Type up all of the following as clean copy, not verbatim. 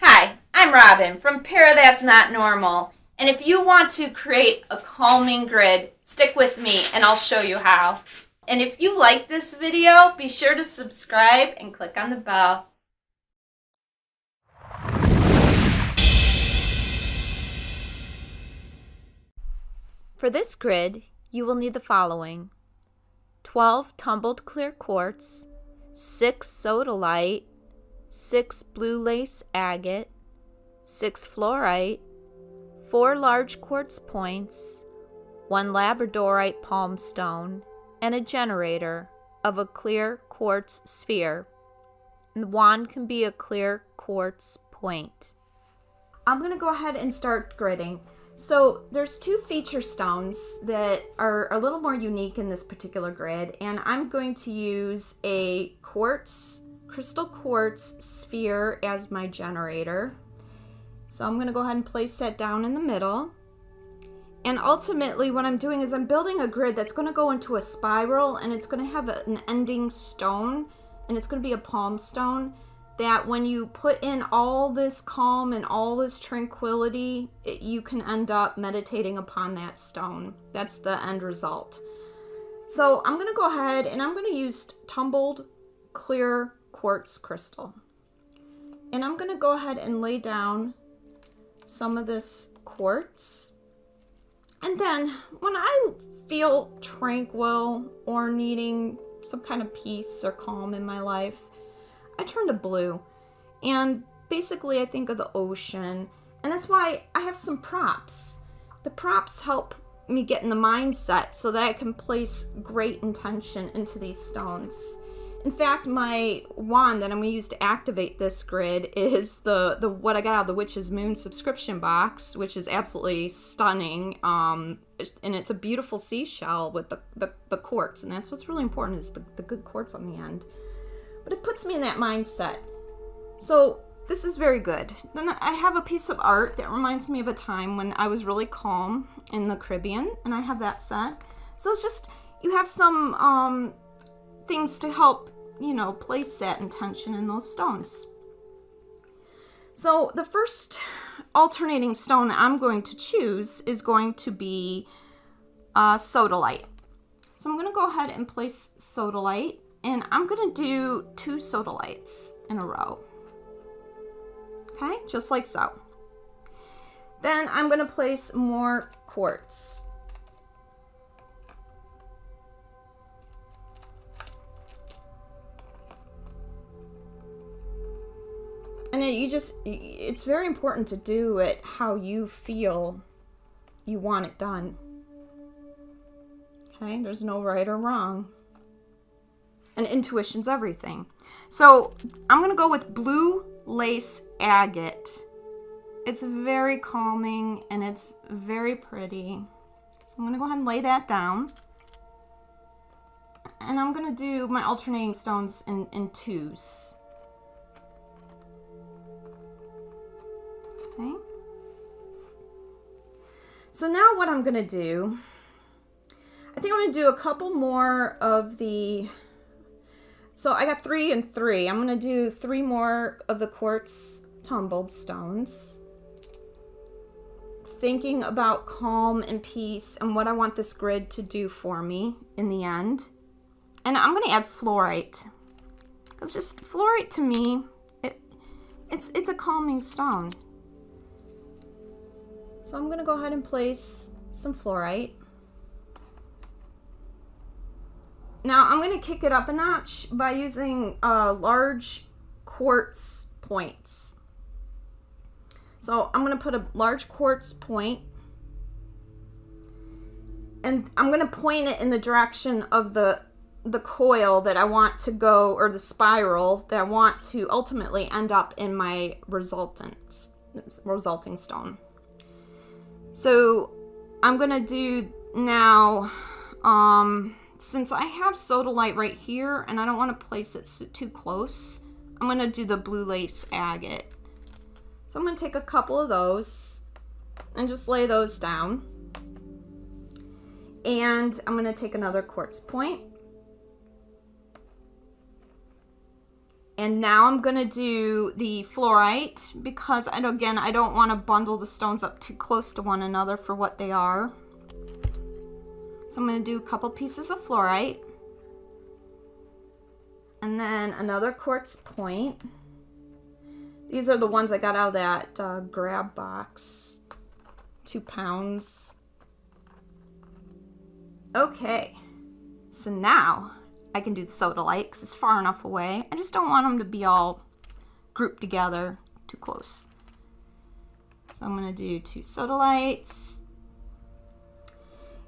Hi, I'm Robin from ParaThatsNotNormal, and if you want to create a calming grid, stick with me and I'll show you how. And if you like this video, be sure to subscribe and click on the bell. For this grid, you will need the following: 12 tumbled clear quartz, 6 sodalite, 6 blue lace agate, 6 fluorite, 4 large quartz points, 1 labradorite palm stone, and a generator of a clear quartz sphere. And the wand can be a clear quartz point. I'm going to go ahead and start gridding. So there's 2 feature stones that are a little more unique in this particular grid, and I'm going to use a crystal quartz sphere as my generator. So I'm going to go ahead and place that down in the middle. And ultimately what I'm doing is I'm building a grid that's going to go into a spiral, and it's going to have an ending stone, and it's going to be a palm stone that when you put in all this calm and all this tranquility, you can end up meditating upon that stone. That's the end result. So I'm going to go ahead and I'm going to use tumbled clear quartz crystal. And I'm going to go ahead and lay down some of this quartz. And then when I feel tranquil or needing some kind of peace or calm in my life, I turn to blue. And basically I think of the ocean, and that's why I have some props. The props help me get in the mindset so that I can place great intention into these stones. In fact, my wand that I'm going to use to activate this grid is the what I got out of the Witch's Moon subscription box, which is absolutely stunning. And it's a beautiful seashell with the quartz, and that's what's really important, is the good quartz on the end. But it puts me in that mindset. So this is very good. Then I have a piece of art that reminds me of a time when I was really calm in the Caribbean, and I have that set. So it's just, you have some things to help, place that intention in those stones. So the first alternating stone that I'm going to choose is going to be sodalite. So I'm going to go ahead and place sodalite. And I'm going to do 2 sodalites in a row. Okay, just like so. Then I'm going to place more quartz. And it's very important to do it how you feel you want it done. Okay, there's no right or wrong. And intuition's everything. So I'm going to go with blue lace agate. It's very calming and it's very pretty. So I'm going to go ahead and lay that down. And I'm going to do my alternating stones in 2s. Okay. So now what I'm going to do, I think I'm going to do a couple more of the... So I got 3 and 3. I'm going to do 3 more of the quartz tumbled stones. Thinking about calm and peace and what I want this grid to do for me in the end. And I'm going to add fluorite. Because just fluorite to me, it's a calming stone. So I'm going to go ahead and place some fluorite. Now I'm going to kick it up a notch by using large quartz points. So I'm going to put a large quartz point, and I'm going to point it in the direction of the coil that I want to go, or the spiral that I want to ultimately end up in my resulting stone. So I'm going to do now... since I have sodalite right here and I don't want to place it too close, I'm going to do the blue lace agate. So I'm going to take a couple of those and just lay those down. And I'm going to take another quartz point And now I'm going to do the fluorite because, again, I don't want to bundle the stones up too close to one another for what they are. So I'm going to do a couple pieces of fluorite. And then another quartz point. These are the ones I got out of that grab box. 2 pounds. Okay. So now I can do the sodalite because it's far enough away. I just don't want them to be all grouped together too close. So I'm going to do 2 sodalites.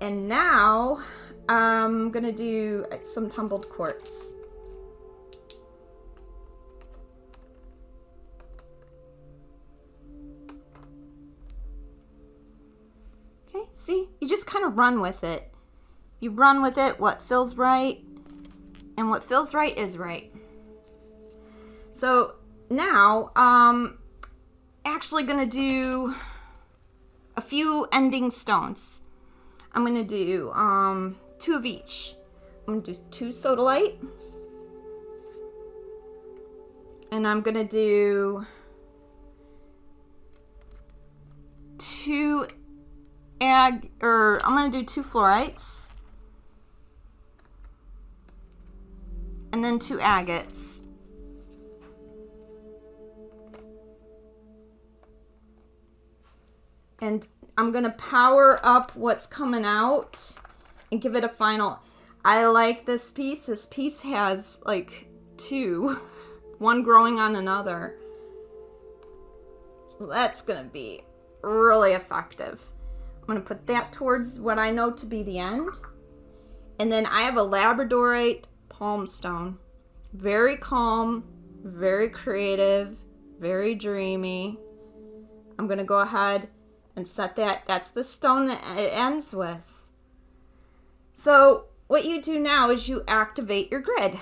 And now I'm going to do some tumbled quartz. Okay, see? You just kind of run with it. You run with it, what feels right. And what feels right is right. So now, actually gonna do a few ending stones. I'm gonna do 2 of each. I'm gonna do 2 sodalite. And I'm gonna do 2 I'm gonna do 2 fluorites. And then 2 agates. And I'm gonna power up what's coming out and give it a final. I like this piece. This piece has like 2, one growing on another. So that's gonna be really effective. I'm gonna put that towards what I know to be the end. And then I have a labradorite palm stone. Very calm, very creative, very dreamy. I'm gonna go ahead and set that. That's the stone that it ends with. So what you do now is you activate your grid.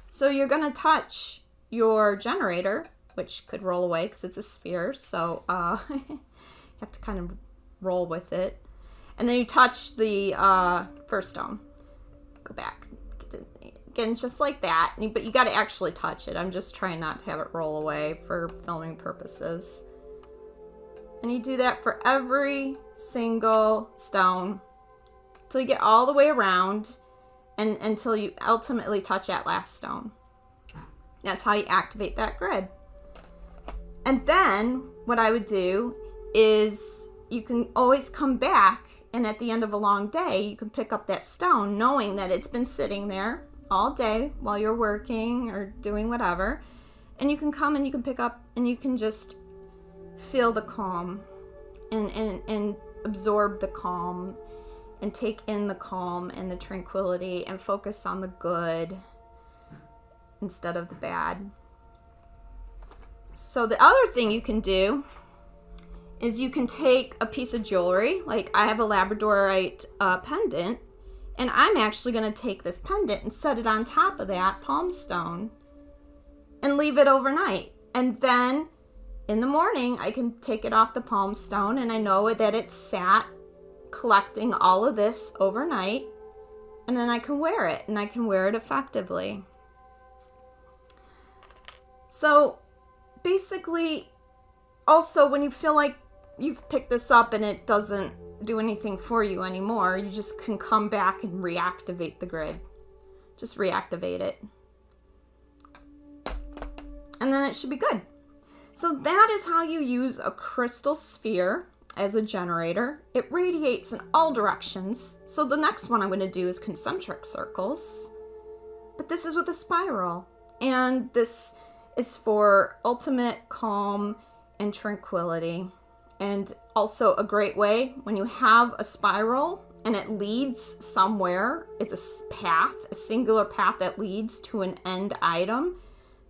So you're gonna touch your generator, which could roll away because it's a sphere, so you have to kind of roll with it. And then you touch the first stone. Go back. Again, just like that. But you got to actually touch it. I'm just trying not to have it roll away for filming purposes. And you do that for every single stone till you get all the way around and until you ultimately touch that last stone. That's how you activate that grid. And then what I would do is you can always come back, and at the end of a long day, you can pick up that stone knowing that it's been sitting there all day while you're working or doing whatever. And you can come and you can pick up and you can just feel the calm and absorb the calm and take in the calm and the tranquility and focus on the good instead of the bad. So the other thing you can do is you can take a piece of jewelry, like I have a labradorite pendant, and I'm actually going to take this pendant and set it on top of that palm stone and leave it overnight. And then in the morning, I can take it off the palm stone, and I know that it's sat collecting all of this overnight, and then I can wear it, and I can wear it effectively. So basically, also when you feel like you've picked this up and it doesn't do anything for you anymore, you just can come back and reactivate the grid. Just reactivate it. And then it should be good. So that is how you use a crystal sphere as a generator. It radiates in all directions. So the next one I'm going to do is concentric circles. But this is with a spiral. And this is for ultimate calm and tranquility. And also a great way when you have a spiral and it leads somewhere, it's a path, a singular path that leads to an end item.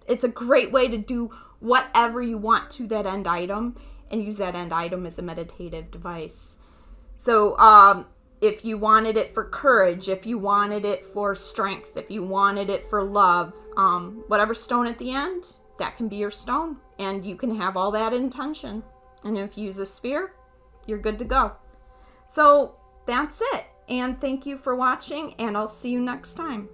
It's a great way to do whatever you want to that end item and use that end item as a meditative device. So if you wanted it for courage, if you wanted it for strength, if you wanted it for love, whatever stone at the end, that can be your stone. And you can have all that intention. And if you use a sphere, you're good to go. So that's it. And thank you for watching, and I'll see you next time.